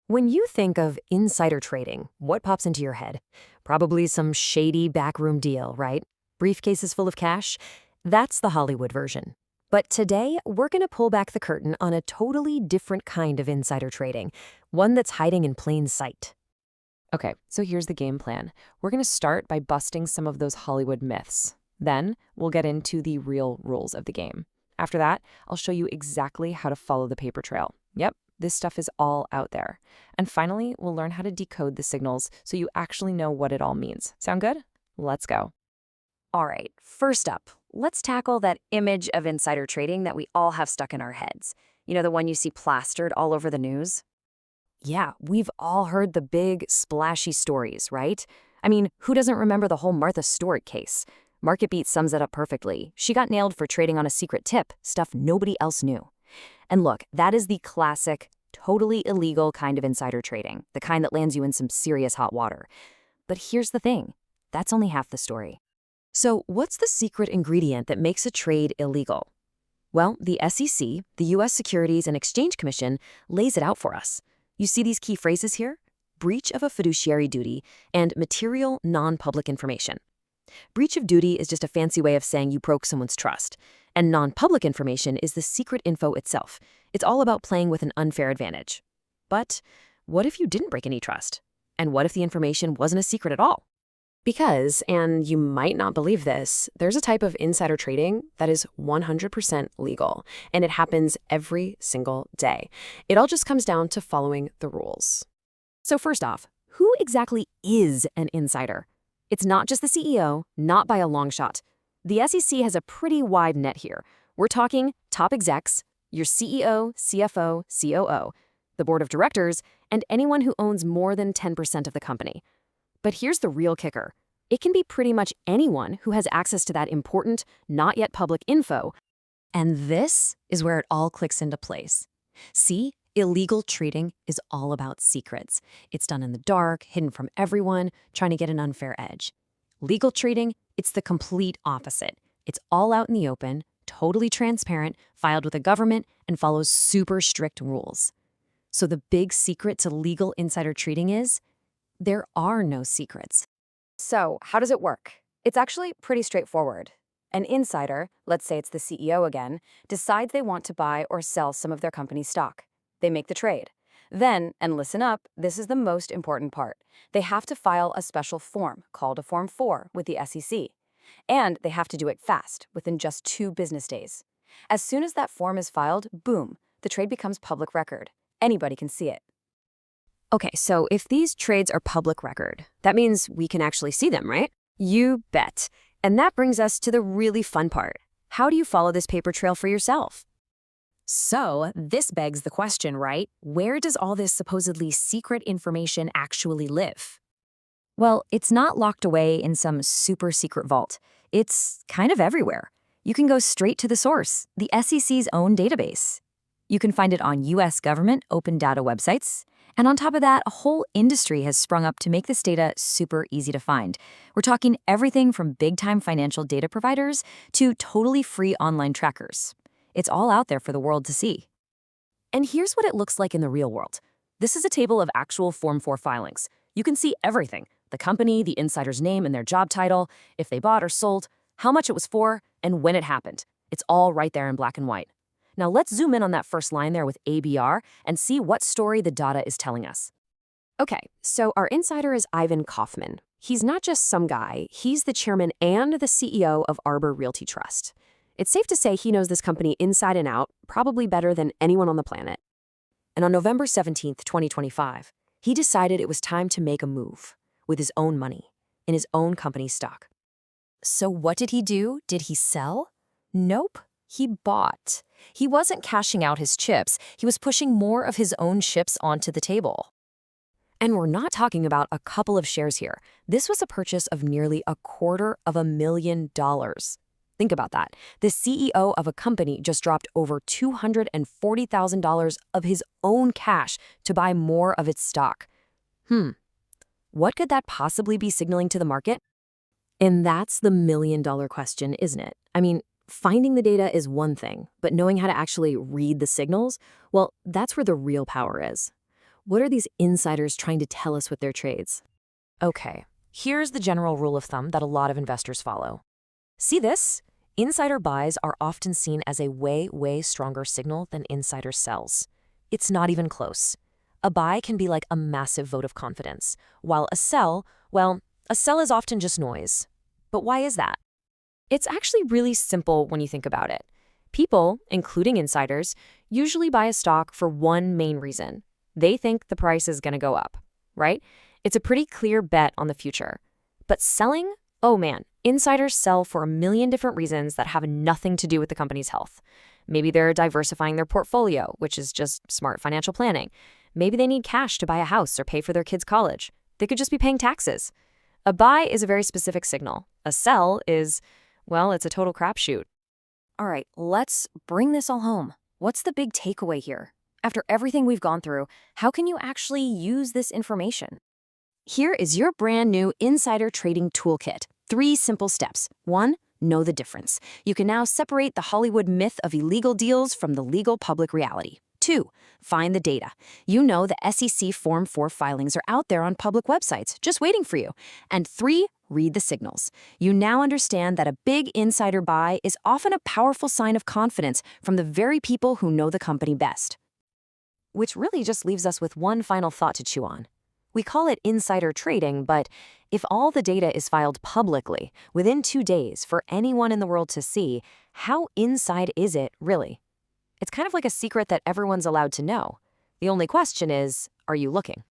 When you think of insider trading, what pops into your head? Probably some shady backroom deal, right? Briefcases full of cash? That's the Hollywood version. But today, we're going to pull back the curtain on a totally different kind of insider trading, one that's hiding in plain sight. Okay, so here's the game plan. We're going to start by busting some of those Hollywood myths. Then we'll get into the real rules of the game. After that, I'll show you exactly how to follow the paper trail. Yep, this stuff is all out there. And finally, we'll learn how to decode the signals so you actually know what it all means. Sound good? Let's go. All right, first up, let's tackle that image of insider trading that we all have stuck in our heads. You know, the one you see plastered all over the news? Yeah, we've all heard the big, splashy stories, right? I mean, who doesn't remember the whole Martha Stewart case? MarketBeat sums it up perfectly. She got nailed for trading on a secret tip, stuff nobody else knew. And look, that is the classic, totally illegal kind of insider trading, the kind that lands you in some serious hot water. But here's the thing, that's only half the story. So what's the secret ingredient that makes a trade illegal? Well, the SEC, the U.S. Securities and Exchange Commission, lays it out for us. You see these key phrases here? Breach of a fiduciary duty and material non-public information. Breach of duty is just a fancy way of saying you broke someone's trust. And non-public information is the secret info itself. It's all about playing with an unfair advantage. But what if you didn't break any trust? And what if the information wasn't a secret at all? Because, and you might not believe this, there's a type of insider trading that is 100% legal, and it happens every single day. It all just comes down to following the rules. So first off, who exactly is an insider? It's not just the CEO, not by a long shot. The SEC has a pretty wide net here. We're talking top execs, your CEO, CFO, COO, the board of directors, and anyone who owns more than 10% of the company. But here's the real kicker. It can be pretty much anyone who has access to that important, not yet public info. And this is where it all clicks into place. See, illegal trading is all about secrets. It's done in the dark, hidden from everyone, trying to get an unfair edge. Legal trading, it's the complete opposite. It's all out in the open, totally transparent, filed with the government, and follows super strict rules. So the big secret to legal insider trading is there are no secrets. So how does it work? It's actually pretty straightforward. An insider, let's say it's the CEO again, decides they want to buy or sell some of their company's stock. They make the trade. Then, and listen up, this is the most important part, they have to file a special form called a Form 4 with the SEC. And they have to do it fast, within just 2 business days. As soon as that form is filed, boom, the trade becomes public record. Anybody can see it. Okay, so if these trades are public record, that means we can actually see them, right? You bet. And that brings us to the really fun part. How do you follow this paper trail for yourself? So this begs the question, right? Where does all this supposedly secret information actually live? Well, it's not locked away in some super secret vault. It's kind of everywhere. You can go straight to the source, the SEC's own database. You can find it on U.S. government open data websites. And on top of that, a whole industry has sprung up to make this data super easy to find. We're talking everything from big-time financial data providers to totally free online trackers. It's all out there for the world to see. And here's what it looks like in the real world. This is a table of actual Form 4 filings. You can see everything: the company, the insider's name and their job title, if they bought or sold, how much it was for, and when it happened. It's all right there in black and white. Now let's zoom in on that first line there with ABR and see what story the data is telling us. Okay, so our insider is Ivan Kaufman. He's not just some guy, he's the chairman and the CEO of Arbor Realty Trust. It's safe to say he knows this company inside and out, probably better than anyone on the planet. And on November 17th, 2025, he decided it was time to make a move with his own money, in his own company's stock. So what did he do? Did he sell? Nope. He bought. He wasn't cashing out his chips. He was pushing more of his own chips onto the table. And we're not talking about a couple of shares here. This was a purchase of nearly $250,000. Think about that. The CEO of a company just dropped over $240,000 of his own cash to buy more of its stock. What could that possibly be signaling to the market? And that's the million-dollar question, isn't it? I mean, finding the data is one thing, but knowing how to actually read the signals, well, that's where the real power is. What are these insiders trying to tell us with their trades? Okay, here's the general rule of thumb that a lot of investors follow. See this? Insider buys are often seen as a way stronger signal than insider sells. It's not even close. A buy can be like a massive vote of confidence, while a sell, well, a sell is often just noise. But why is that? It's actually really simple when you think about it. People, including insiders, usually buy a stock for one main reason. They think the price is going to go up, right? It's a pretty clear bet on the future. But selling? Oh man, insiders sell for a million different reasons that have nothing to do with the company's health. Maybe they're diversifying their portfolio, which is just smart financial planning. Maybe they need cash to buy a house or pay for their kids' college. They could just be paying taxes. A buy is a very specific signal. A sell is, well, it's a total crapshoot. All right, let's bring this all home. What's the big takeaway here? After everything we've gone through, how can you actually use this information? Here is your brand new insider trading toolkit. 3 simple steps. 1, know the difference. You can now separate the Hollywood myth of illegal deals from the legal public reality. 2, find the data. You know the SEC Form 4 filings are out there on public websites, just waiting for you. And 3, read the signals. You now understand that a big insider buy is often a powerful sign of confidence from the very people who know the company best. Which really just leaves us with one final thought to chew on. We call it insider trading, but if all the data is filed publicly within 2 days for anyone in the world to see, how inside is it really? It's kind of like a secret that everyone's allowed to know. The only question is, are you looking?